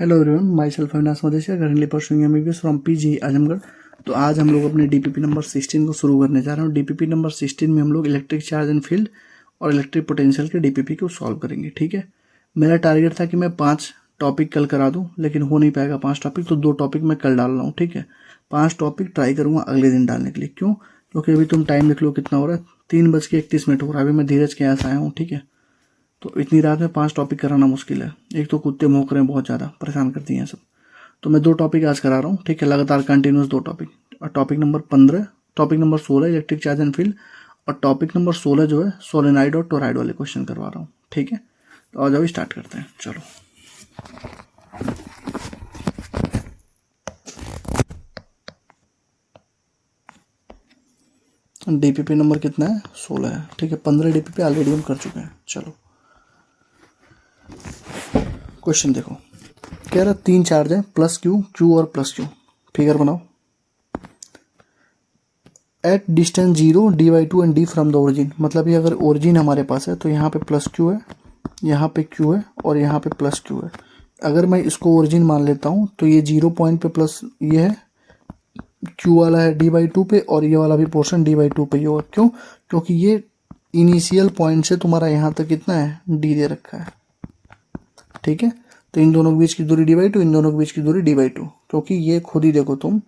Hello everyone, myself Avinash Madeshiya, currently pursuing MBBS from PG Azamgarh. तो आज हम लोग अपने डीपीपी नंबर 16 को शुरू करने जा रहे हैं। डीपीपी नंबर 16 में हम लोग इलेक्ट्रिक चार्ज एंड फील्ड और इलेक्ट्रिक पोटेंशियल के डीपीपी को सॉल्व करेंगे। ठीक है, मेरा टारगेट था कि मैं 5 टॉपिक कल करा दूं, लेकिन हो नहीं पाएगा 5 टॉपिक, तो 2 टॉपिक मैं कल डाल रहा हूँ। ठीक है, 5 टॉपिक ट्राई करूँगा अगले दिन डालने के लिए। क्यों? क्योंकि अभी तुम टाइम देख लो कितना हो रहा है, 3:31 हो रहा है। अभी मैं धीरज के यहाँ से आया हूँ। ठीक है, तो इतनी रात में 5 टॉपिक कराना मुश्किल है। एक तो कुत्ते भौंक रहे हैं, बहुत ज़्यादा परेशान करती हैं सब। तो मैं 2 टॉपिक आज करा रहा हूँ। ठीक है, लगातार कंटिन्यूस 2 टॉपिक। और topic number 15, topic number 16 electric charge and field, और टॉपिक नंबर 16 जो है सोलेनॉइड और टोरॉइड वाले क्वेश्चन करवा रहा हूँ। ठीक है, तो आज अभी स्टार्ट करते हैं। चलो, डीपीपी नंबर कितना है? 16 है। ठीक है, 15 डीपीपी ऑलरेडी हम कर चुके हैं। चलो, क्वेश्चन देखो। कह रहा 3 चार्ज है, प्लस क्यू, क्यू और प्लस क्यू। फिगर बनाओ। At distance 0 d/2 and d from the origin. मतलब ये अगर ओरिजिन हमारे पास है तो यहाँ पे प्लस क्यू है, यहाँ पे क्यू है और यहाँ पे प्लस क्यू है। अगर मैं इसको ओरिजिन मान लेता हूँ तो ये 0 पॉइंट पे प्लस ये है, क्यू वाला है d/2 पे, और ये वाला भी पोर्शन d/2 पे ही होगा। क्यों? क्योंकि ये इनिशियल पॉइंट से तुम्हारा यहाँ तक कितना है, d दे रखा है। ठीक है, तो इन दोनों के बीच की दूरी d/2, इन दोनों के बीच की दूरी d/2। क्योंकि ये खुद ही देखो तुम,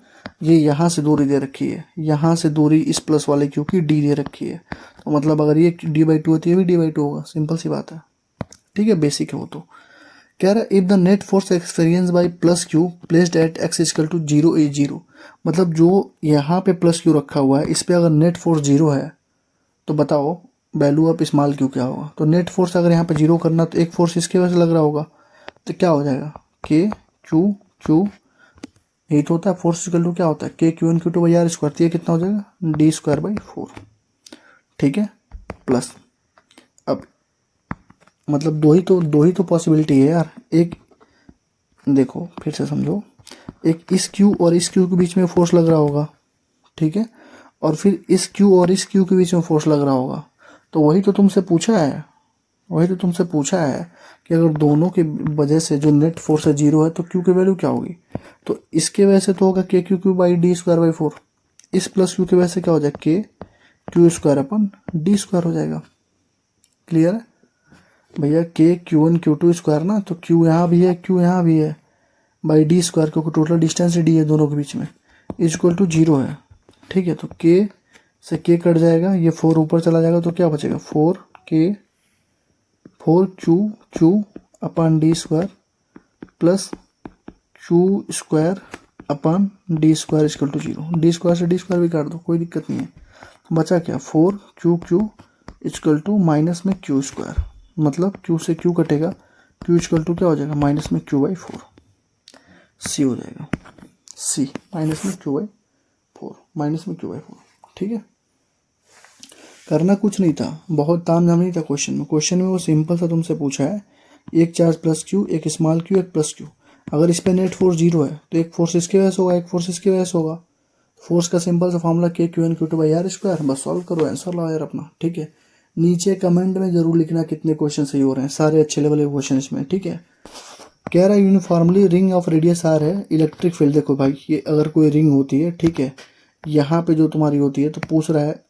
ये यहाँ से दूरी दे रखी है, यहाँ से दूरी इस प्लस वाले क्यू की d दे रखी है। तो मतलब अगर ये d/2 होती है, ये भी d/2 होगा। सिंपल सी बात है। ठीक है, बेसिक है वो। तो कह रहा है if the net force experience by plus q placed at x equal to 0 is 0। मतलब जो यहाँ पे प्लस क्यू रखा हुआ है, इस पे अगर नेट फोर्स 0 है तो बताओ वैल्यू ऑफ स्मॉल क्यू क्या होगा। तो नेट फोर्स अगर यहाँ पे 0 करना तो एक फोर्स इसके वजह से लग रहा होगा, तो क्या हो जाएगा, के क्यू क्यू, यही तो होता है फोर्स इक्वल टू क्या होता है, k q n q two by r square. तो ये कितना हो जाएगा, d²/4। ठीक है, प्लस अब मतलब दो ही तो पॉसिबिलिटी है यार। एक देखो, फिर से समझो, एक इस क्यू और इस क्यू के बीच में फोर्स लग रहा होगा। ठीक है, और फिर इस क्यू और इस क्यू के बीच में फोर्स लग रहा होगा। तो वही तो तुमसे पूछा है कि अगर दोनों की वजह से जो नेट फोर्स है 0 है तो क्यू की वैल्यू क्या होगी। तो इसके वजह से तो होगा के क्यू क्यू बाई d²/4। इस प्लस क्यू की वजह से क्या हो जाएगा, के क्यू² हो जाएगा। क्लियर है भैया? के Q1 Q2 ना, तो क्यू यहाँ भी है, क्यू यहाँ भी है, बाई d², क्योंकि टोटल डिस्टेंस d है दोनों के बीच में, इक्वल टू 0 है। ठीक है, तो k से k कट जाएगा, ये 4 ऊपर चला जाएगा, तो क्या बचेगा, 4Q/d² plus Q² upon d² equal to 0। d² से d² भी काट दो, कोई दिक्कत नहीं है। बचा क्या, 4Q इक्वल टू माइनस में Q²। मतलब Q से Q कटेगा, Q इक्वल टू क्या हो जाएगा, माइनस में Q/4। C हो जाएगा, C माइनस में Q/4। ठीक है, करना कुछ नहीं था, बहुत तामझाम नहीं था क्वेश्चन में वो सिंपल सा तुमसे पूछा है, एक चार्ज प्लस क्यू, एक स्मॉल क्यू, एक प्लस क्यू। अगर इस पे नेट फोर्स 0 है तो एक फोर्स इसके वजह से होगा, एक फोर्स इसके वजह से होगा। फोर्स का सिंपल सा formula k q two by r square. बस सॉल्व करो, आंसर लाओ यार अपना। ठीक है, नीचे कमेंट में जरूर लिखना कितने क्वेश्चन सही हो रहे हैं, सारे अच्छे लेवल के क्वेश्चन इसमें। ठीक है, कह रहा है uniformly ring of radius r है इलेक्ट्रिक फील्ड। देखो भाई, ये अगर कोई रिंग होती है, ठीक है, यहाँ पे जो तुम्हारी होती है, तो पूछ रहा है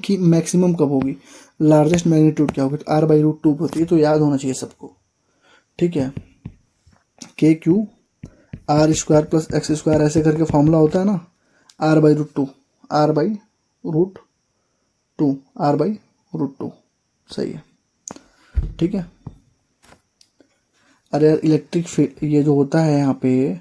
कि मैक्सिमम कब होगी, लार्जेस्ट मैग्नीट्यूड क्या होगी, तो r/√2 होती है। तो याद होना चाहिए सबको। ठीक है, k Q r² plus x², ऐसे करके फॉर्मूला होता है ना, r/√2 r/√2 सही है। ठीक है, अरे यार इलेक्ट्रिक फील्ड ये जो होता है यहाँ पे,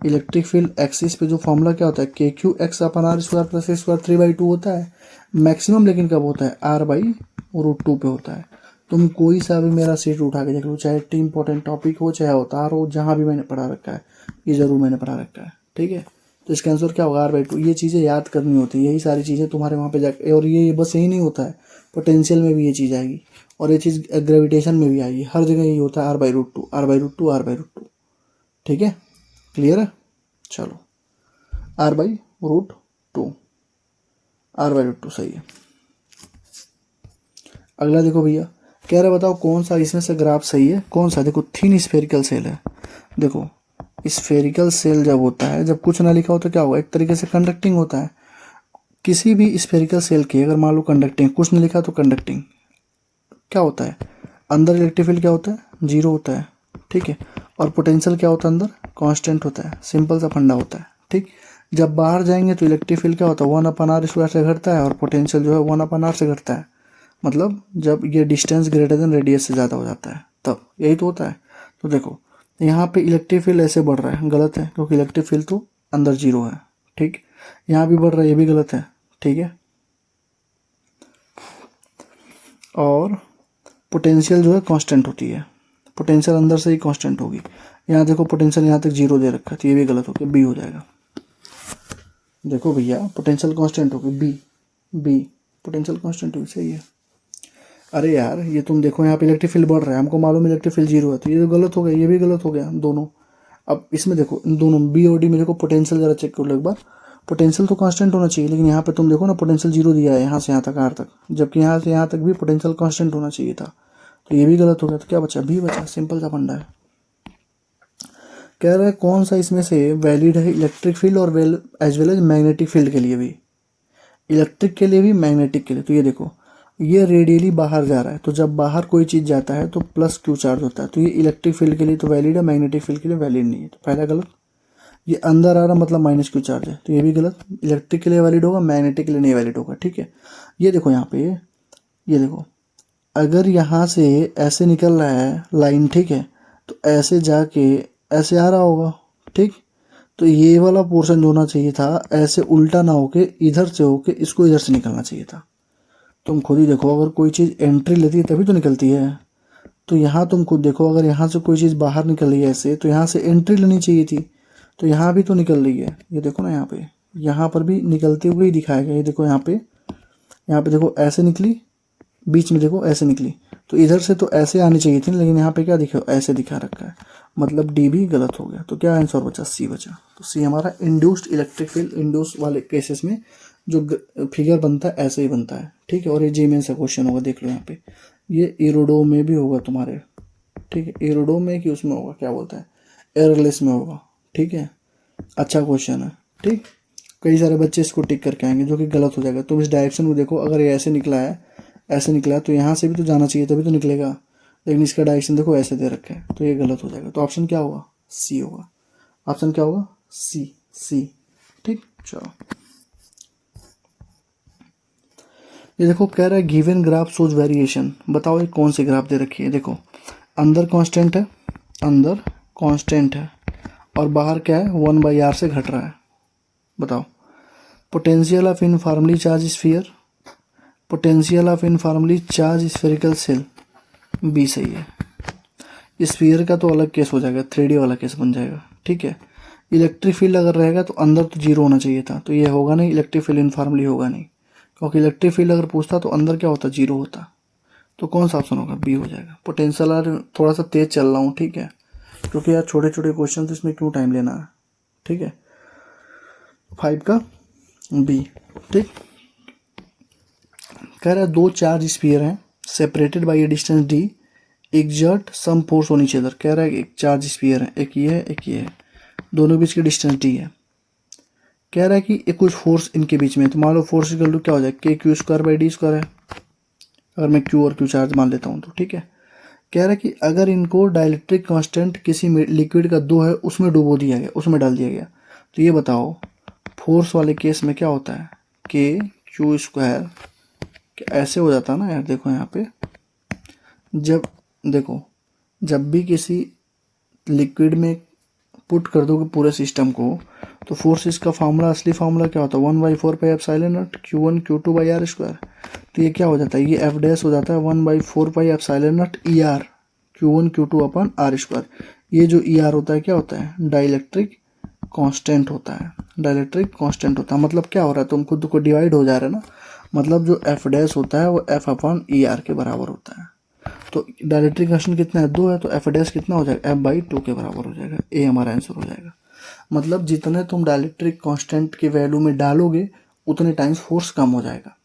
इलेक्ट्रिक फील्ड एक्सिस पे जो फॉर्मूला क्या होता है, k Q x/r² plus x² 3/2 होता है मैक्सिमम। लेकिन कब होता है, r/√2 पे होता है। तुम कोई सा भी मेरा सीट उठा के देख लो, चाहे इंपॉर्टेंट टॉपिक हो, चाहे अवतार हो, जहाँ भी मैंने पढ़ा रखा है, ये जरूर मैंने पढ़ा रखा है। ठीक है, तो इसका आंसर क्या होगा, r/2। ये चीज़ें याद करनी होती है, यही सारी चीज़ें तुम्हारे वहाँ पे जाके। और ये बस यही नहीं होता है, पोटेंशियल में भी ये चीज़ आएगी, और ये चीज़ ग्रेविटेशन में भी आएगी, हर जगह यही होता है, r/√2। ठीक है, क्लियर है? चलो, r/√2 सही है। अगला देखो भैया, कह रहा बताओ कौन सा इसमें से ग्राफ सही है, कौन सा। देखो थिन स्फेरिकल सेल है, देखो स्फेरिकल सेल जब होता है, जब कुछ ना लिखा हो तो क्या होगा, एक तरीके से कंडक्टिंग होता है। किसी भी स्फेरिकल सेल की अगर मान लो कंडक्टिंग, कुछ नहीं लिखा तो कंडक्टिंग, क्या होता है अंदर इलेक्ट्रिक फील्ड क्या होता है, जीरो होता है, ठीक है। और पोटेंशियल क्या होता है अंदर, कांस्टेंट होता है, सिंपल सा फंडा होता है, ठीक। जब बाहर जाएंगे तो इलेक्ट्रिक फील्ड क्या होता है, 1/r² से घटता है और पोटेंशियल जो है 1/r से घटता है। मतलब जब ये डिस्टेंस ग्रेटर देन रेडियस से ज़्यादा हो जाता है तब, यही तो होता है। तो देखो यहाँ पे इलेक्ट्रिक फील्ड ऐसे बढ़ रहा है, गलत है क्योंकि इलेक्ट्रिक फील्ड तो अंदर जीरो है, ठीक। यहाँ भी बढ़ रहा है, ये भी गलत है, ठीक है। और पोटेंशियल जो है कांस्टेंट होती है, पोटेंशियल अंदर से ही कांस्टेंट होगी। यहाँ देखो पोटेंशियल यहाँ तक जीरो दे रखा है तो ये भी गलत हो गया, बी हो जाएगा। देखो भैया पोटेंशियल कांस्टेंट होगी, बी बी पोटेंशियल कांस्टेंट होगी, सही है। अरे यार ये तुम देखो यहाँ पे इलेक्ट्रिक फील्ड बढ़ रहा है, हमको मालूम है इलेक्ट्रिक फील्ड जीरो है, तो ये तो गलत हो गया, ये भी गलत हो गया दोनों। अब इसमें देखो इन दोनों बी और डी में देखो पोटेंशियल जरा चेक कर लो एक बार, पोटेंशियल तो कांस्टेंट होना चाहिए, लेकिन यहाँ पे तुम देखो ना पोटेंशियल जीरो दिया है यहाँ से यहाँ तक आर तक, जबकि यहाँ से यहाँ तक भी पोटेंशियल कांस्टेंट होना चाहिए था, तो ये भी गलत हो गया। तो क्या बचा, बी बचा, सिंपल सा फंडा है। कह रहा है कौन सा इसमें से वैलिड है इलेक्ट्रिक फील्ड और as well as magnetic field के लिए भी, इलेक्ट्रिक के लिए भी मैग्नेटिक के लिए। तो ये देखो ये रेडियली बाहर जा रहा है, तो जब बाहर कोई चीज़ जाता है तो प्लस क्यू चार्ज होता है, तो ये इलेक्ट्रिक फील्ड के लिए तो वैलिड है, मैग्नेटिक फील्ड के लिए वैलिड नहीं है, तो पहला गलत। ये अंदर आ रहा मतलब माइनस क्यू चार्ज है, तो ये भी गलत, इलेक्ट्रिक के लिए वैलिड होगा, मैग्नेटिक के लिए नहीं वैलिड होगा, ठीक है। ये देखो यहाँ पे, ये देखो अगर यहाँ से ऐसे निकल रहा है लाइन, ठीक है, तो ऐसे जाके ऐसे आ रहा होगा, ठीक। तो ये वाला पोर्शन जो होना चाहिए था ऐसे उल्टा ना होके इधर से होके इसको इधर से निकलना चाहिए था। तुम खुद ही देखो अगर कोई चीज़ एंट्री लेती है तभी तो निकलती है, तो यहाँ तुम खुद देखो अगर यहाँ से कोई चीज़ बाहर निकल रही है ऐसे, तो यहाँ से एंट्री लेनी चाहिए थी, तो यहाँ भी तो निकल रही है। ये देखो ना यहाँ पर भी निकलते हुए ही दिखाया गया, ये देखो यहाँ पे देखो ऐसे निकली, बीच में देखो ऐसे निकली, तो इधर से तो ऐसे आनी चाहिए थी, लेकिन यहाँ पे क्या दिखा, ऐसे दिखा रखा है, मतलब डी भी गलत हो गया। तो क्या आंसर बचा, सी बचा। तो सी हमारा इंड्यूस्ड इलेक्ट्रिक फील्ड, इंड्यूस वाले केसेस में जो फिगर बनता है ऐसे ही बनता है, ठीक है। और ये जी में से क्वेश्चन होगा, देख लो यहाँ पे, ये एरोडो में भी होगा तुम्हारे, ठीक है, एरोडो में कि उसमें होगा, क्या बोलता है, एयरलेस में होगा, ठीक है। अच्छा क्वेश्चन है, ठीक। कई सारे बच्चे इसको टिक करके आएंगे जो कि गलत हो जाएगा। तुम इस डायरेक्शन में देखो, अगर ये ऐसे निकला है, ऐसे निकला है, तो यहाँ से भी तो जाना चाहिए तभी तो निकलेगा, लेकिन इसका डायरेक्शन देखो ऐसे दे रखा है, तो ये गलत हो जाएगा। तो ऑप्शन क्या होगा, सी होगा। ऑप्शन क्या होगा, सी, सी, ठीक। चलो ये देखो कह रहा है गिवन ग्राफ शोज वेरिएशन, बताओ ये कौन सी ग्राफ दे रखी है। देखो अंदर कांस्टेंट है, अंदर कांस्टेंट है, और बाहर क्या है, 1/r से घट रहा है। बताओ potential of uniformly charge sphere, potential of uniformly charge spherical shell, B सही है। स्फीयर का तो अलग केस हो जाएगा, 3D वाला केस बन जाएगा, ठीक है। इलेक्ट्रिक फील्ड अगर रहेगा तो अंदर तो जीरो होना चाहिए था, तो ये होगा नहीं, इलेक्ट्रिक फील्ड यूनिफॉर्मली होगा नहीं, क्योंकि इलेक्ट्रिक फील्ड अगर पूछता तो अंदर क्या होता, जीरो होता। तो कौन सा ऑप्शन होगा, बी हो जाएगा। पोटेंशियल यार थोड़ा सा तेज चल रहा हूँ, ठीक है, क्योंकि यार छोटे छोटे क्वेश्चन तो इसमें क्यों टाइम लेना है, ठीक है। 5 का बी, ठीक। कह रहा है दो चार्ज स्फीयर हैं separated by a distance d, exert some force on each other. कह रहा है एक चार्ज स्फीयर है, एक ये है एक ये है, दोनों के बीच की डिस्टेंस डी है। कह रहा है कि एक कुछ फोर्स इनके बीच में, तो मान लो फोर्स इक्वल टू क्या हो जाए, के Q square by D square है, अगर मैं क्यू और क्यू चार्ज मान लेता हूँ तो, ठीक है। कह रहा है कि अगर इनको डाइलेक्ट्रिक कांस्टेंट किसी लिक्विड का 2 है उसमें डुबो दिया गया, उसमें डाल दिया गया, तो ये बताओ फोर्स वाले केस में क्या होता है, के क्यू स्क्वायर ऐसे हो जाता है ना यार। देखो यहाँ पे जब भी किसी लिक्विड में पुट कर दोगे पूरे सिस्टम को, तो फोर्स इसका फार्मूला, असली फार्मूला क्या होता है, 1/4 pi epsilon naught Q1 Q2 by r square. तो ये क्या हो जाता है, ये एफ डैश हो जाता है 1/4 pi epsilon naught ER Q1 Q2 upon r square. ये जो ER होता है क्या होता है, डाइलेक्ट्रिक कांस्टेंट होता है, डाइलेक्ट्रिक कांस्टेंट होता है। मतलब क्या हो रहा है, तुम खुद को डिवाइड हो जा रहा है ना, मतलब जो एफ डैश होता है वो F अपॉन ER के बराबर होता है। तो डायलेक्ट्रिक कांस्टेंट कितना है, 2 है, तो एफ डैश कितना हो जाएगा, F/2 के बराबर हो जाएगा। ए हमारा आंसर हो जाएगा। मतलब जितने तुम डायलेक्ट्रिक कांस्टेंट के वैल्यू में डालोगे उतने टाइम्स फोर्स कम हो जाएगा,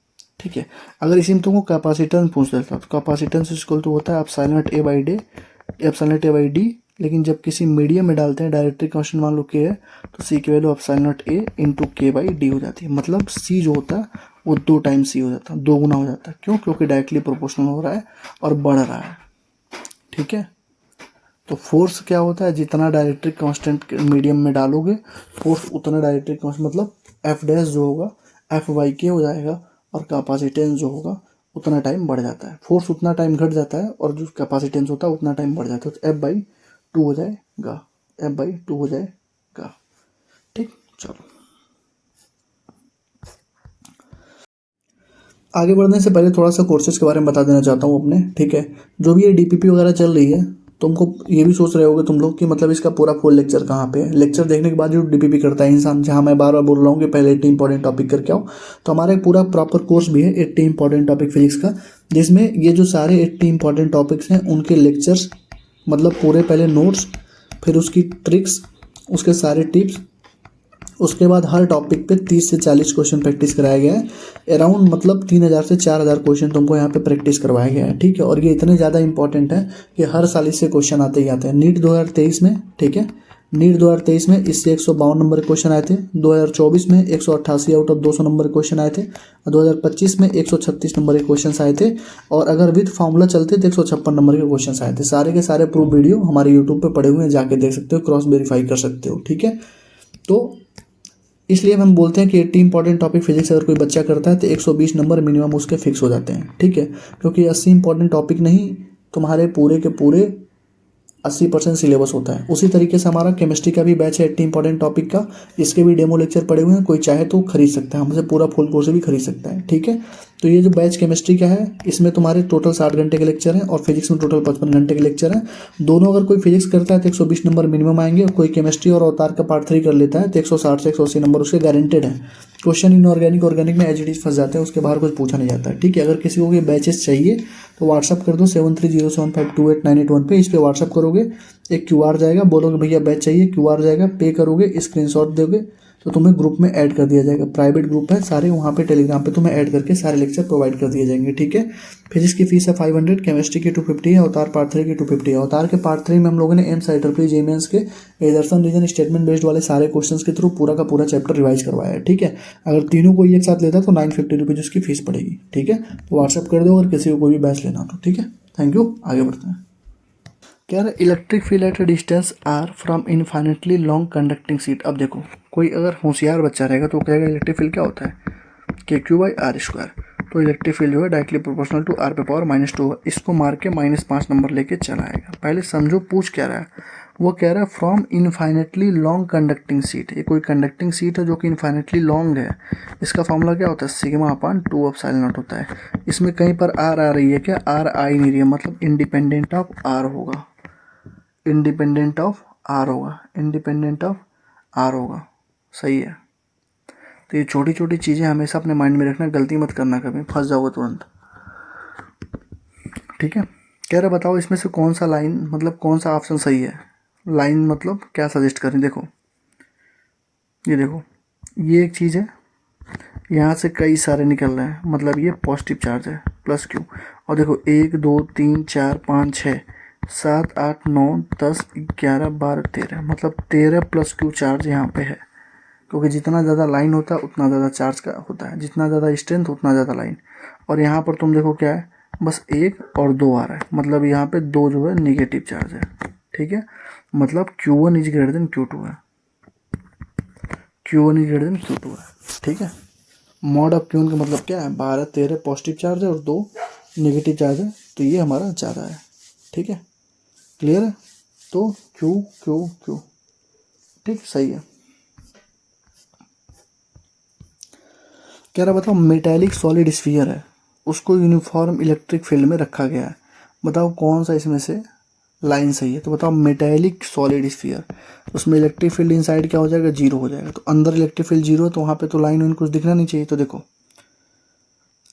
ठीक है। अगर इसी में तुमको कैपेसिटेंस पूछ देता तो कैपेसिटेंस इक्वल टू होता है एप्सिलॉन नॉट A/D लेकिन जब किसी मीडियम में डालते हैं डायरेक्टरी कांस्टेंट मान लो के है, तो सी की value epsilon not A into के बाई डी हो जाती है। मतलब सी जो होता है वो 2 टाइम सी हो जाता है, 2 गुना हो जाता है। क्यों? क्योंकि डायरेक्टली प्रोपोर्शनल हो रहा है और बढ़ रहा है। ठीक है, तो फोर्स क्या होता है, जितना डायरेक्टरी कांस्टेंट मीडियम में डालोगे फोर्स उतना डायरेक्टरी कांस्टेंट मतलब एफ डैश जो होगा एफ बाई के हो जाएगा, और कैपेसिटेंस जो होगा उतना टाइम बढ़ जाता है। फोर्स उतना टाइम घट जाता है और जो कैपेसिटेंस होता है उतना टाइम बढ़ जाता है, तो एफ बाई 2 हो जाएगा, एफ बाई 2 हो जाएगा। ठीक, चलो आगे बढ़ने से पहले थोड़ा सा कोर्सेज के बारे में बता देना चाहता हूँ अपने। ठीक है, जो भी ये डीपीपी वगैरह चल रही है, तुमको ये भी सोच रहे होगे तुम लोग कि मतलब इसका पूरा फुल लेक्चर कहाँ पे है। लेक्चर देखने के बाद जो डीपीपी करता है इंसान, जहाँ मैं बार बार बोल रहा हूँ कि पहले 80 इंपॉर्टेंट टॉपिक करके आओ, तो हमारा एक पूरा प्रॉपर कोर्स भी है 80 इंपॉर्टेंट टॉपिक फिजिक्स का, जिसमें ये जो सारे 80 इंपॉर्टेंट टॉपिक्स हैं उनके लेक्चर्स मतलब पूरे पहले नोट्स, फिर उसकी ट्रिक्स, उसके सारे टिप्स, उसके बाद हर टॉपिक पे 30 से 40 क्वेश्चन प्रैक्टिस कराया गया है। अराउंड मतलब 3000 से 4000 क्वेश्चन तुमको यहाँ पे प्रैक्टिस करवाया गया है। ठीक है, और ये इतने ज़्यादा इंपॉर्टेंट है कि हर साल इससे क्वेश्चन आते ही आते हैं। नीट 2023 में, ठीक है, नीट 2023 में इससे 152 नंबर के क्वेश्चन आए थे। 2024 में 188 आउट ऑफ 200 नंबर के क्वेश्चन आए थे। 2025 में 136 नंबर के क्वेश्चन आए थे, और अगर विद फार्मूला चलते तो 156 नंबर के क्वेश्चन आए थे। सारे के सारे प्रूफ वीडियो हमारे यूट्यूब पे पड़े हुए हैं, जाके देख सकते हो, क्रॉस वेरीफाई कर सकते हो। ठीक है, तो इसलिए हम बोलते हैं कि 80 इंपॉर्टेंट टॉपिक फिजिक्स अगर कोई बच्चा करता है तो 120 नंबर मिनिमम उसके फिक्स हो जाते हैं। ठीक है, क्योंकि 80 इंपॉर्टेंट टॉपिक नहीं, तुम्हारे पूरे के पूरे 80% सिलेबस होता है। उसी तरीके से हमारा केमिस्ट्री का भी बैच है 80 इंपॉर्टेंट टॉपिक का, इसके भी डेमो लेक्चर पड़े हुए हैं, कोई चाहे तो खरीद सकता है, हमसे पूरा फुल कोर्स भी खरीद सकता है। ठीक है, तो ये जो बैच केमिस्ट्री का है इसमें तुम्हारे टोटल 60 घंटे के लेक्चर हैं, और फिजिक्स में टोटल 55 घंटे के लेक्चर हैं। दोनों अगर कोई फिजिक्स करता है तो 120 नंबर मिनिमम आएंगे, और कोई केमिस्ट्री और अवतार का पार्ट 3 कर लेता है तो 160 से 180 नंबर उसके गारंटेड है। क्वेश्चन इनऑर्गेनिक ऑर्गेनिक में एच फंस जाते हैं, उसके बाहर कुछ पूछा नहीं जाता है। ठीक है, अगर किसी को ये बैचेस चाहिए तो व्हाट्सअप कर दो 7307528981 पे। इस पर व्हाट्सअप करोगे, एक क्यूआर जाएगा, बोलोगे भैया बैच चाहिए, क्यूआर जाएगा, पे करोगे, स्क्रीनशॉट दोगे तो तुम्हें ग्रुप में ऐड कर दिया जाएगा। प्राइवेट ग्रुप है सारे, वहाँ पे टेलीग्राम पे तुम्हें ऐड करके सारे लेक्चर प्रोवाइड कर दिए जाएंगे। ठीक है, फिजिक्स की फीस है 500, केमिस्ट्री की 250 है, अवतार पार्ट 3 की 250 है। अवतार के पार्ट 3 में हम लोगों ने एम्स IEEE जेईई के एजर्सन रीजन स्टेटमेंट बेस्ड वाले सारे क्वेश्चंस के थ्रू पूरा का पूरा चैप्टर रिवाइज करवाया है। ठीक है, अगर तीनों को एक साथ लेता तो 950 रुपीज़ उसकी फीस पड़ेगी। ठीक है, तो व्हाट्सअप कर दो अगर किसी को कोई भी बैच लेना तो। ठीक है, थैंक यू, आगे बढ़ते हैं। कह रहा electric field at a distance r from infinitely long conducting sheet. अब देखो, कोई अगर होशियार बच्चा रहेगा तो कहेगा इलेक्ट्रिक फील्ड क्या होता है, k Q by r square. तो इलेक्ट्रिक फील्ड जो है डायरेक्टली प्रोपोर्शनल टू आर पे पावर -2, इसको मार के -5 नंबर लेके चला आएगा। पहले समझो पूछ क्या रहा है, वो कह रहा है from infinitely long conducting seat. ये कोई कंडक्टिंग सीट है जो कि इनफाइनेटली लॉन्ग है। इसका फॉर्मूला क्या होता है, सिग्मा अपान 2 एप्सिलॉन नॉट होता है। इसमें कहीं पर आर आ रही है क्या, आर आ ही नहीं रही है, मतलब इंडिपेंडेंट ऑफ आर होगा, इंडिपेंडेंट ऑफ आर होगा, इंडिपेंडेंट ऑफ आर होगा। सही है, तो ये छोटी छोटी चीज़ें हमेशा अपने माइंड में रखना, गलती मत करना, कभी फंस जाओगे तुरंत। ठीक है, कह रहा बताओ इसमें से कौन सा लाइन मतलब कौन सा ऑप्शन सही है। लाइन मतलब क्या सजेस्ट करें, देखो ये देखो, ये एक चीज़ है, यहाँ से कई सारे निकल रहे हैं, मतलब ये पॉजिटिव चार्ज है प्लस क्यू। और देखो 1 2 3 4 5 6 7 8 9 10 11 12 13, मतलब 13 प्लस क्यू चार्ज यहाँ पे है। क्योंकि जितना ज़्यादा लाइन होता है उतना ज़्यादा चार्ज का होता है, जितना ज़्यादा स्ट्रेंथ उतना ज़्यादा लाइन। और यहाँ पर तुम देखो क्या है, बस 1 और 2 आ रहा है, मतलब यहाँ पे 2 जो है निगेटिव चार्ज है। ठीक है, मतलब Q1 is greater then Q2 है, Q1 is greater then Q2 है। ठीक है, मॉड ऑफ Q1 का मतलब क्या है, 12 13 पॉजिटिव चार्ज है और 2 नेगेटिव चार्ज है, तो ये हमारा ज़्यादा है। ठीक है, क्लियर है, तो Q Q Q, ठीक सही है। कह रहा बताओ मेटालिक सॉलिड स्फीयर है, उसको यूनिफॉर्म इलेक्ट्रिक फील्ड में रखा गया है, बताओ कौन सा इसमें से लाइन सही है। तो बताओ मेटालिक सॉलिड स्फीयर, उसमें इलेक्ट्रिक फील्ड इनसाइड क्या हो जाएगा, 0 हो जाएगा। तो अंदर इलेक्ट्रिक फील्ड 0 है, तो वहाँ पे तो लाइन वाइन कुछ दिखना नहीं चाहिए। तो देखो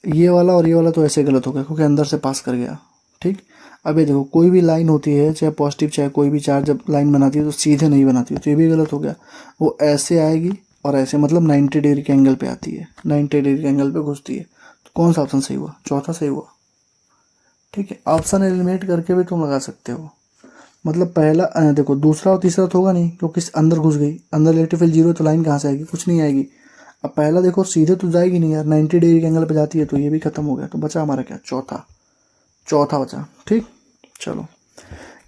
ये वाला और ये वाला तो ऐसे गलत हो गया क्योंकि अंदर से पास कर गया। ठीक, अब ये देखो कोई भी लाइन होती है चाहे पॉजिटिव चाहे कोई भी चार्ज जब लाइन बनाती है तो सीधे नहीं बनाती है, तो ये भी गलत हो गया। वो ऐसे आएगी और ऐसे, मतलब 90 डिग्री के एंगल पे आती है, 90 डिग्री के एंगल पे घुसती है। तो कौन सा ऑप्शन सही हुआ, चौथा सही हुआ। ठीक है, ऑप्शन एलिमिनेट करके भी तुम लगा सकते हो, मतलब पहला देखो दूसरा और तीसरा तो होगा नहीं क्योंकि अंदर घुस गई, अंदर इलेक्ट्रिक फील्ड जीरो, तो लाइन कहाँ से आएगी, कुछ नहीं आएगी। अब पहला देखो सीधे तो जाएगी नहीं यार, 90 डिग्री के एंगल पे जाती है, तो ये भी खत्म हो गया। तो बचा हमारा क्या, चौथा बचा। ठीक, चलो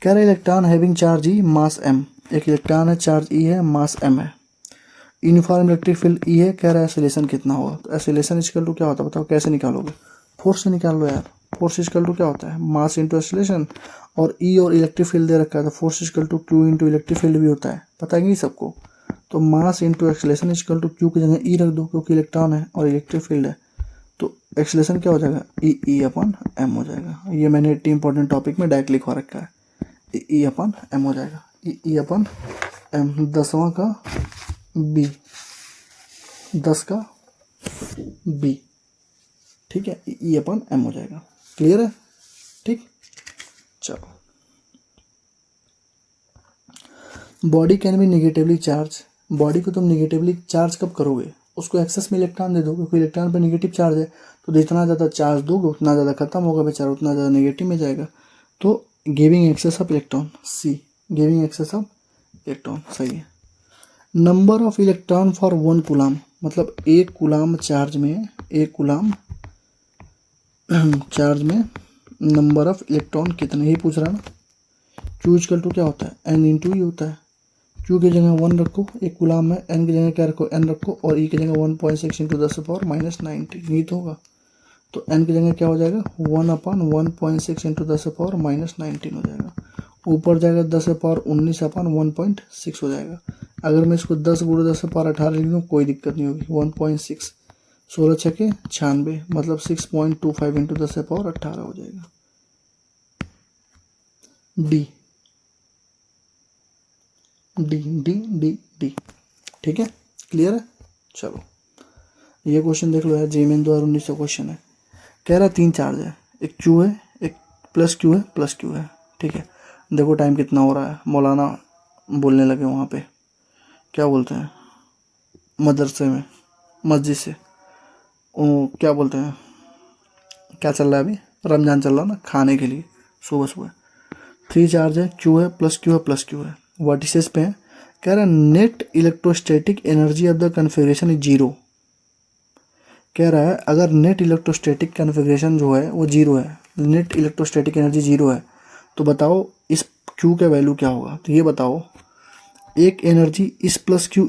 कह रहे इलेक्ट्रॉन हैविंग चार्ज ई मास एम, एक इलेक्ट्रॉन है, चार्ज ई है, मास एम है, यूनिफॉर्म इलेक्ट्रिक फील्ड ई है, कह रहा है एसिलेशन कितना होगा। तो एसिलेशन इक्वल टू क्या होता है बताओ, कैसे निकालोगे, फोर्स से निकाल लो यार। फोर्स इक्वल टू क्या होता है, मास इंटू एसिलेशन, और ई और इलेक्ट्रिक फील्ड दे रखा है, तो force equal to q into electric field भी होता है, पता है नहीं सबको। तो mass into acceleration equal to q की जगह ई रख दो क्योंकि इलेक्ट्रॉन है और इलेक्ट्रिक फील्ड है, तो एक्सलेशन क्या हो जाएगा, ई अपॉन एम हो जाएगा। ये मैंने 80 इंपॉर्टेंट टॉपिक में डायरेक्ट लिखवा रखा है, ई अपॉन एम हो जाएगा, ई अपॉन एम। 10वां का बी, 10 का बी, ठीक है, ई अपॉन एम हो जाएगा। क्लियर है, ठीक। चलो, body can be negatively charge, body को तुम निगेटिवली चार्ज कब करोगे, उसको एक्सेस में इलेक्ट्रॉन दे दो, क्योंकि इलेक्ट्रॉन पे नेगेटिव चार्ज है, तो जितना ज़्यादा चार्ज दोगे उतना ज़्यादा खत्म होगा बेचारा, उतना ज़्यादा नेगेटिव में जाएगा। तो giving excess of electron, C giving excess of electron, सही है। Number of electron for 1 coulomb, मतलब 1 कूलाम चार्ज में, 1 कूलाम चार्ज में नंबर ऑफ इलेक्ट्रॉन कितने, ही पूछ रहा है ना। क्यू इक्वल टू क्या होता है, एन इंटू ई होता है। क्यू की जगह 1 रखो, 1 कूलाम में, एन की जगह क्या रखो, एन रखो, और ई की जगह 1.6 इंटू 10⁻⁻90, ये तो होगा। तो एन की जगह क्या हो जाएगा, 1/1.6 इंटू 10⁻⁻19 हो जाएगा। ऊपर जाएगा 10⁻19 अपन 1.6 हो जाएगा। अगर मैं इसको 10 गुणा 10⁻18 लिख दूँ कोई दिक्कत नहीं होगी। 1.6, 16 छके 96, मतलब 6.25 इंटू 10⁻18 हो जाएगा। D D D D D, ठीक है, क्लियर है। चलो ये क्वेश्चन देख लो यार, जेमेन 2019 क्वेश्चन है। कह रहा 3 चार्ज है, एक क्यू है, एक प्लस क्यू है, प्लस क्यू है, ठीक है। देखो टाइम कितना हो रहा है, मौलाना बोलने लगे वहाँ पे, क्या बोलते हैं मदरसे में, मस्जिद से, वो क्या बोलते हैं, क्या चल रहा है अभी, रमजान चल रहा है ना, खाने के लिए सुबह सुबह। 3 चार्ज है, क्यू है, प्लस क्यू है, प्लस क्यू है, वर्टिसेस पे है। कह रहा है net electrostatic energy of the configuration is 0। कह रहा है अगर नेट इलेक्ट्रोस्टैटिक कन्फिग्रेशन जो है वो 0 है, नेट इलेक्ट्रोस्टैटिक एनर्जी 0 है, तो बताओ इस क्यू का वैल्यू क्या होगा। तो ये बताओ, एक एनर्जी इस प्लस क्यू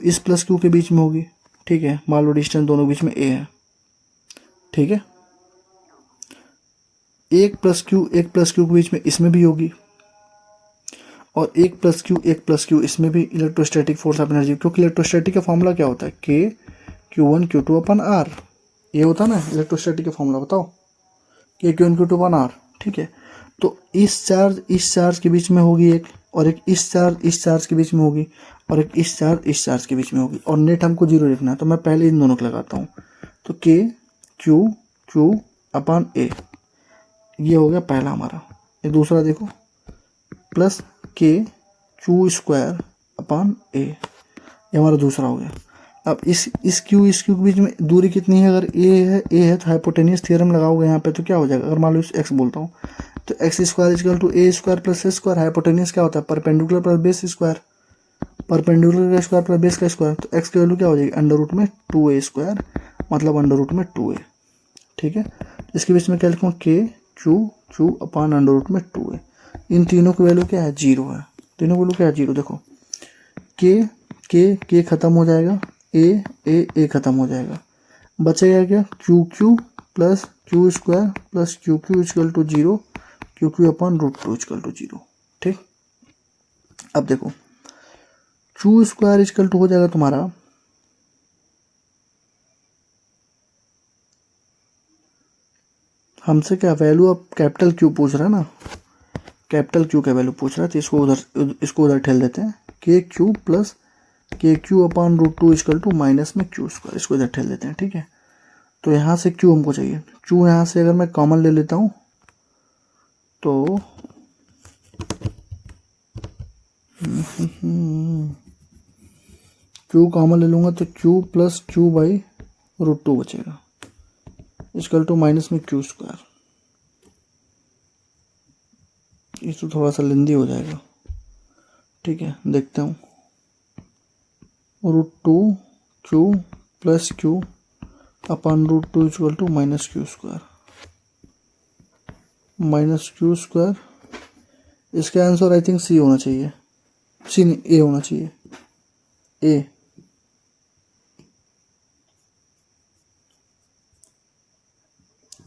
के बीच में होगी, ठीक है, मान लो डिस्टेंस दोनों के बीच में ए है, ठीक है। एक प्लस क्यू के बीच में इसमें भी होगी, और एक प्लस क्यू इसमें भी इलेक्ट्रोस्टैटिक फोर्स ऑफ एनर्जी, क्योंकि इलेक्ट्रोस्टैटिक का फॉर्मूला क्या होता है, के Q1 Q2 अपन आर, ये होता है ना इलेक्ट्रोस्टैटिक का फॉर्मूला, बताओ के Q1 Q2 अपन आर, ठीक है। तो इस चार्ज के बीच में होगी एक, और एक इस चार्ज के बीच में होगी, और एक इस चार्ज के बीच में होगी, और नेट हमको 0 लिखना है, तो मैं पहले इन दोनों को लगाता हूँ। तो के क्यू अपन ए, ये हो गया पहला हमारा। ये दूसरा देखो, प्लस के क्यू स्क्वायर अपन ए, ये हमारा दूसरा हो गया। अब इस क्यू के बीच में दूरी कितनी है, अगर ए है तो हाइपोटेनियस थ्योरम लगाओगे यहाँ पे, तो क्या हो जाएगा, अगर मान लो इस एक्स बोलता हूँ, तो x square equal to a square plus a square, hypotenuse क्या होता है, perpendicular plus base square, perpendicular का स्क्वायर प्लस बेस का स्क्वायर, तो एक्स की वैल्यू क्या हो जाएगी, अंडर रूट में 2a स्क्वायर, मतलब अंडर रूट में 2a, ठीक है। इसके बीच में क्या लिखूँ, के क्यू अपान अंडर रूट में 2a। इन तीनों की वैल्यू क्या है, 0 है, तीनों की वैल्यू क्या है, 0। देखो के खत्म हो जाएगा, ए खत्म हो जाएगा, बचेगा क्या, q plus q square plus q equal to 0, q upon √2 equal to 0, ठीक। अब देखो क्यू स्क्वायर इक्वल टू हो जाएगा तुम्हारा, हमसे क्या वैल्यू अब कैपिटल क्यू पूछ रहा है ना, कैपिटल क्यू का वैल्यू पूछ रहा है, तो इसको उधर ठेल देते हैं, k q plus k q upon √2 equal to minus में क्यू स्क्वायर, इसको इधर ठेल देते हैं, ठीक है। तो यहाँ से क्यू हमको चाहिए, क्यू यहाँ से अगर मैं कॉमन ले लेता हूँ तो क्यू कॉमन ले लूँगा तो क्यू प्लस क्यू बाई √2 बचेगा, इक्वल टू माइनस में क्यू स्क्वायर। ये तो थोड़ा सा लेंदी हो जाएगा, ठीक है, देखते हूँ। √2 q plus q upon √2 equal to minus q square. इसका आंसर आई थिंक सी होना चाहिए, सी नहीं ए होना चाहिए, ए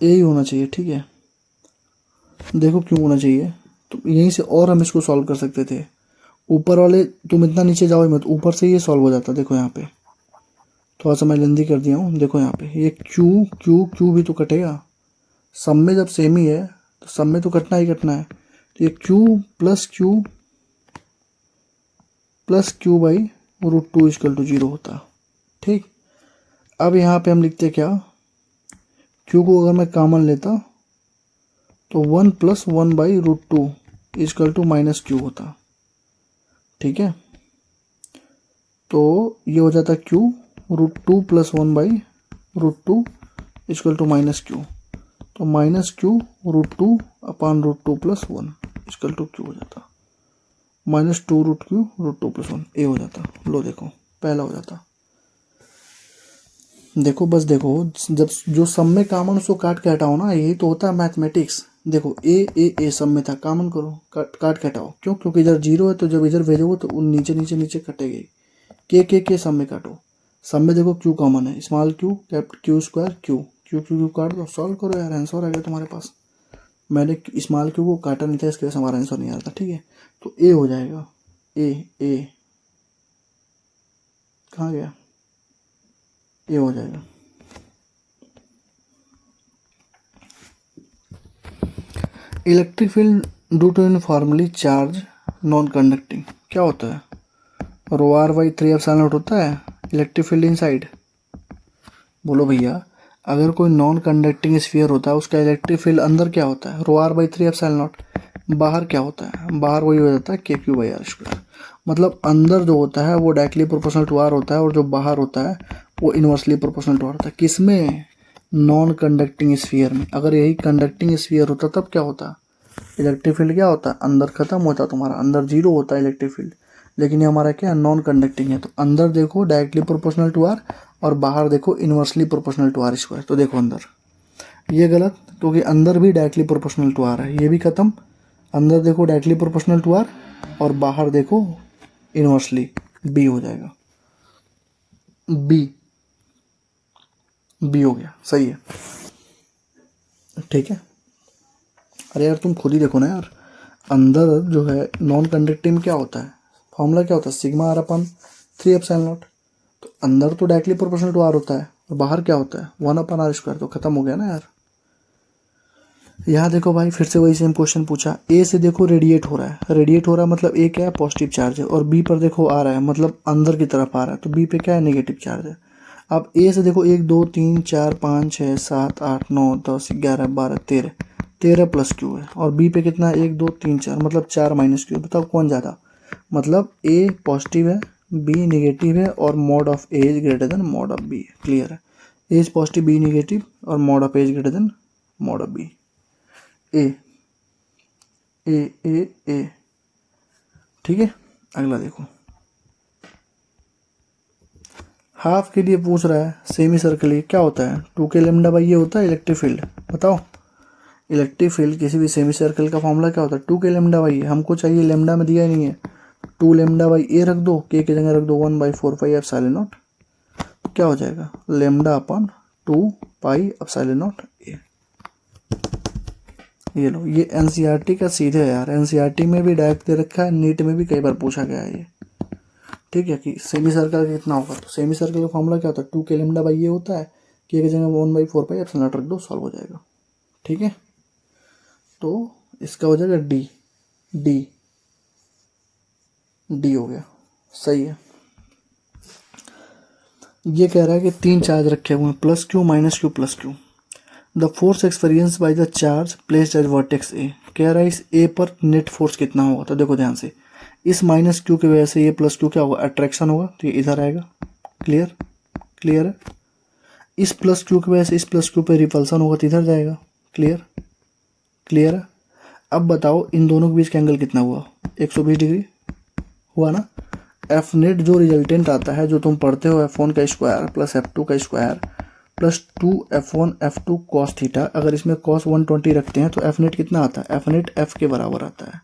ही होना चाहिए। ठीक है, देखो क्यों होना चाहिए, तो यहीं से और हम इसको सॉल्व कर सकते थे। ऊपर वाले तुम इतना नीचे जाओ मत, ऊपर से ये सॉल्व हो जाता। देखो यहाँ पे थोड़ा सा मैं लेंदी कर दिया हूँ। देखो यहाँ पे ये क्यू भी तो कटेगा, सब में जब सेम ही है तो सब में तो कटना ही कटना है। तो ये q plus q by √2 equal to 0 होता। ठीक, अब यहाँ पे हम लिखते क्या, क्यू को अगर मैं कॉमन लेता तो 1 + 1 by √2 equal to minus Q होता। ठीक है, तो ये हो जाता Q √2 + 1 by √2 equal to minus Q. तो minus Q √2 upon √2 + 1 equal to Q हो जाता। -2 √q √2 + 1 ए हो जाता। लो देखो पहला हो जाता। देखो बस देखो, जब जो सब में कॉमन उसको काट के हटाओ ना, यही तो होता है मैथमेटिक्स। देखो ए सब में था, कॉमन करो, काट के हटाओ। क्यों? क्योंकि इधर 0 है, तो जब इधर भेजोगे तो नीचे नीचे नीचे कटेगी। के सब में काटो। सब में देखो क्यू कॉमन है, small Q capital Q square Q काट दो, सॉल्व करो यार, आंसर आ गया तुम्हारे पास। मैंने स्मॉल क्यू को काटा नहीं था, इसके वजह से हमारा आंसर नहीं आ रहा था। ठीक है, तो ए हो जाएगा। ए कहाँ गया, ए हो जाएगा। Electric field due to uniformly charge non conducting क्या होता है? ρr/3 होता है इलेक्ट्रिक फील्ड इनसाइड। बोलो भैया, अगर कोई नॉन कंडक्टिंग स्फीयर होता है उसका इलेक्ट्रिक फील्ड अंदर क्या होता है? ρr/3 बाहर क्या होता है? बाहर वही हो जाता है KQ/r²। मतलब अंदर जो होता है वो डायरेक्टली प्रोपोर्शनल टू आर होता है, और जो बाहर होता है वो इनवर्सली प्रोपोर्शनल टू आर होता है। किसमें? नॉन कंडक्टिंग स्फीयर में। अगर यही कंडक्टिंग स्फीयर होता तब क्या होता? इलेक्ट्रिक फील्ड क्या होता है? अंदर खत्म होता, तुम्हारा अंदर 0 होता है इलेक्ट्रिक फील्ड। लेकिन ये हमारा क्या, नॉन कंडक्टिंग है, तो अंदर देखो डायरेक्टली प्रोपोर्शनल टू आर, और बाहर देखो इनवर्सली प्रोपोर्शनल टू r²। तो देखो अंदर ये गलत, क्योंकि अंदर भी डायरेक्टली प्रोपोर्शनल टू आर है, ये भी खत्म। अंदर देखो डायरेक्टली प्रोपोर्शनल टू आर, और बाहर देखो इनवर्सली, बी हो जाएगा। बी हो गया, सही है। ठीक है, अरे यार तुम खुद ही देखो ना यार, अंदर जो है नॉन कंडक्टिंग क्या होता है, फॉर्मूला क्या होता है? σr/3ε0। तो अंदर तो डायरेक्टली प्रोपोर्शनल टू आर होता है, और बाहर क्या होता है? 1/r²। तो खत्म हो गया ना यार। यहाँ देखो भाई, फिर से वही सेम क्वेश्चन पूछा। ए से देखो रेडिएट हो रहा है, मतलब ए क्या है? पॉजिटिव चार्ज है। और बी पर देखो आ रहा है, मतलब अंदर की तरफ आ रहा है, तो बी पे क्या है? नेगेटिव चार्ज है। अब ए से देखो 1 2 3 4 5 6 7 8 9 10 11 12 13 प्लस क्यू है, और बी पे कितना है? 1 2 3 4, मतलब 4 माइनस क्यू। बताओ कौन ज़्यादा? मतलब ए पॉजिटिव है, बी नेगेटिव है, और mod of A is greater than mod of B. Clear है? A is positive, B negative, और mod of A is greater than mod of B. A A A A ठीक है, अगला देखो। Half के लिए पूछ रहा है, सेमी सर्कल ये क्या होता है? 2k λ/, ये होता है इलेक्ट्रिक फील्ड। बताओ, इलेक्ट्रिक फील्ड किसी भी सेमी सर्कल का फॉर्मूला क्या होता है? 2k λ/। हमको चाहिए लेमडा में दिया ही नहीं है, 2 λ/a रख दो, k की जगह रख दो 1/4πε0। क्या हो जाएगा? λ/2πε0a। ये लो, ये एनसीईआरटी का सीधे है यार, एनसीईआरटी में भी डायरेक्ट दे रखा है, नीट में भी कई बार पूछा गया है ये। ठीक है, कि सेमी सर्कल कितना होगा? तो सेमी सर्कल का फॉर्मूला क्या होता है? 2k λ/a होता है, k की जगह 1/4πε0 रख दो, सॉल्व हो जाएगा। ठीक है, तो इसका हो जाएगा डी हो गया, सही है। ये कह रहा है कि 3 चार्ज रखे हुए हैं, plus Q minus Q plus Q. The force experience by the charge placed at vertex ए। कह रहा है इस ए पर नेट फोर्स कितना होगा? तो देखो ध्यान से, इस माइनस क्यू की वजह से ये प्लस क्यू क्या होगा? अट्रैक्शन होगा, तो ये इधर आएगा। क्लियर है? इस प्लस क्यू की वजह से इस प्लस क्यू पे रिपल्सन होगा, तो इधर जाएगा। क्लियर है? अब बताओ इन दोनों के बीच का एंगल कितना हुआ? 120 डिग्री हुआ ना। एफ नेट जो रिजल्टेंट आता है, जो तुम पढ़ते हो F1 का स्क्वायर प्लस F2 का square plus 2F1 F2 cos theta, अगर इसमें कॉस 120 रखते हैं तो एफ नेट कितना आता है? एफ नेट एफ के बराबर आता है।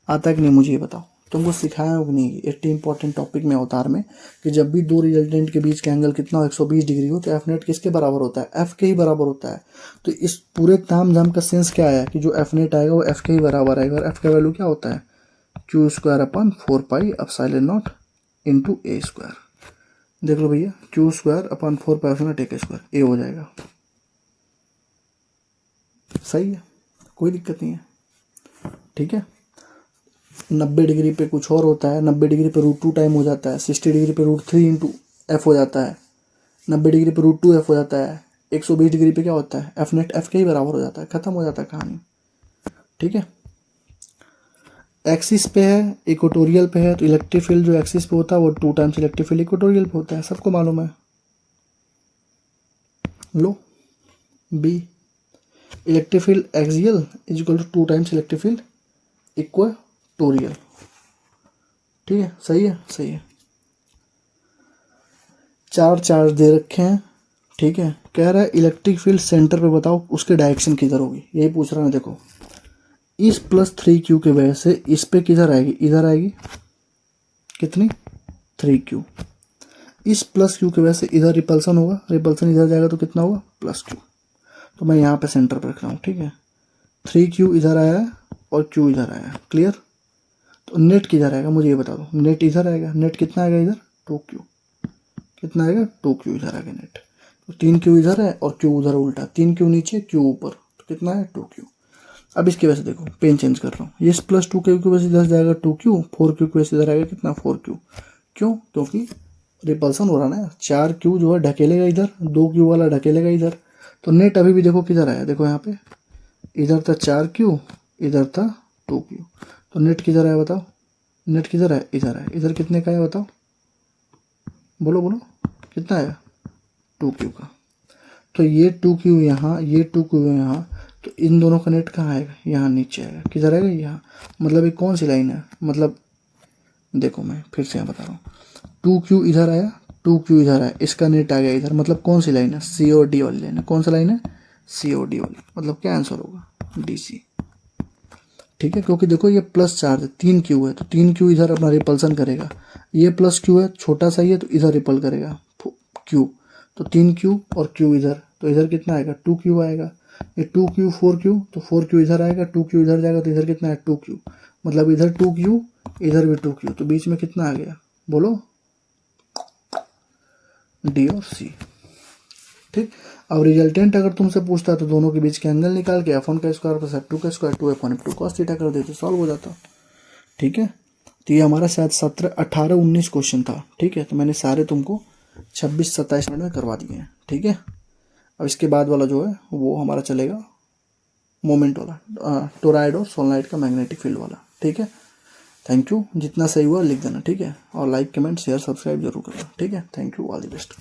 आता है कि नहीं मुझे ये बताओ, तुमको सिखाया हो कि नहीं? 80 इंपॉर्टेंट टॉपिक में अवतार में कि जब भी दो रिजल्टेंट के बीच का एंगल कितना हो 120 डिग्री हो तो एफ नेट किसके बराबर होता है? एफ के ही बराबर होता है। तो इस पूरे ताम झाम का सेंस क्या आया कि जो एफ नेट आएगा वो एफ के ही बराबर आएगा। और एफ का वैल्यू क्या होता है? Q square upon 4 pi epsilon not into A square. देख लो भैया, Q square upon 4 pi epsilon not A square, A हो जाएगा। सही है, कोई दिक्कत नहीं है, ठीक है। 90 डिग्री पे कुछ और होता है, 90 डिग्री पे √2 टाइम हो जाता है, 60 डिग्री पे √3 इंटू एफ हो जाता है, 90 डिग्री पे √2 एफ हो जाता है, 120 डिग्री पे क्या होता है? एफ नेट एफ के ही बराबर हो जाता है, खत्म हो जाता है कहानी, ठीक है। एक्सिस पे है, इक्वेटोरियल पे है, तो इलेक्ट्रिक फील्ड जो एक्सिस पे होता है वो 2 टाइम्स इलेक्ट्रिक फील्ड इक्वेटोरियल पे होता है, सबको मालूम है। लो B, electric field axial is equal to 2 times electric field equatorial, ठीक है। सही है, सही है। 4 चार्ज दे रखे हैं, ठीक है। कह रहा है इलेक्ट्रिक फील्ड सेंटर पे बताओ उसके डायरेक्शन किधर होगी, यही पूछ रहा है। देखो इस +3Q की वजह से इस पे किधर आएगी? इधर आएगी, कितनी? 3Q। इस +Q की वजह से इधर रिपल्सन होगा, रिपल्सन इधर जाएगा तो कितना होगा? +Q। तो मैं यहाँ पे सेंटर पर रख रहा हूँ, ठीक है। 3Q इधर आया है और Q इधर आया है, क्लियर। तो नेट किधर आएगा मुझे ये बता दो। नेट इधर आएगा, नेट कितना आएगा इधर? 2Q। कितना आएगा? 2Q इधर आएगा नेट। तो 3Q इधर है और Q उधर उल्टा, 3Q नीचे Q ऊपर, तो कितना है? 2Q। अब इसकी वजह से देखो, पेन चेंज कर रहा हूँ, ये +2Q की वजह से इधर जाएगा 2Q, 4Q की वजह से इधर आएगा कितना? 4Q। क्यों? क्योंकि रिपल्सन हो रहा ना, 4Q जो है ढकेलेगा इधर, 2Q वाला ढकेलेगा इधर। तो नेट अभी भी देखो किधर आया, देखो यहाँ पे, इधर था 4Q, इधर था 2Q, तो नेट किधर आया बताओ? नेट किधर है? इधर है। इधर कितने का है बताओ, बोलो बोलो, कितना आया? 2Q का। तो ये 2Q यहाँ, ये 2Q यहाँ, तो इन दोनों का नेट कहाँ आएगा? यहाँ नीचे आएगा। किधर आएगा? यहाँ। मतलब ये कौन सी लाइन है? मतलब देखो मैं फिर से यहाँ बता रहा हूँ, 2Q इधर आया, 2Q इधर आया, इसका नेट आ गया इधर, मतलब कौन सी लाइन है? C और D वाली लाइन है। कौन सा लाइन है? C और D वाली। मतलब क्या आंसर होगा? DC, ठीक है। क्योंकि देखो ये प्लस चार्ज है, 3Q है, तो 3Q इधर अपना रिपल्सन करेगा, ये +Q है, छोटा सा ही है तो इधर रिपल करेगा Q, तो 3Q और Q इधर, तो इधर कितना आएगा? 2Q आएगा। ये 2Q 4Q, तो 4Q इधर आएगा, 2Q इधर जाएगा, तो इधर कितना है? 2Q। मतलब इधर 2Q, इधर भी 2Q, तो बीच में कितना आ गया? बोलो, D और C, ठीक। अब रिजल्टेंट अगर तुमसे पूछता है तो दोनों के बीच के एंगल निकाल के F1 का स्क्वायर प्लस F2 का square 2F1 F2 cos theta कर देते, सॉल्व हो जाता, ठीक है। तो ये हमारा शायद 17, 18, 19 क्वेश्चन था, ठीक है। तो मैंने सारे तुमको 26, 27 मिनट में करवा दिए हैं, ठीक है। अब इसके बाद वाला जो है वो हमारा चलेगा मोमेंट वाला, टोराइड और सोलनाइड का मैग्नेटिक फील्ड वाला, ठीक है। थैंक यू, जितना सही हुआ लिख देना, ठीक है। और लाइक, कमेंट, शेयर, सब्सक्राइब जरूर करना, ठीक है। Thank you, all the best.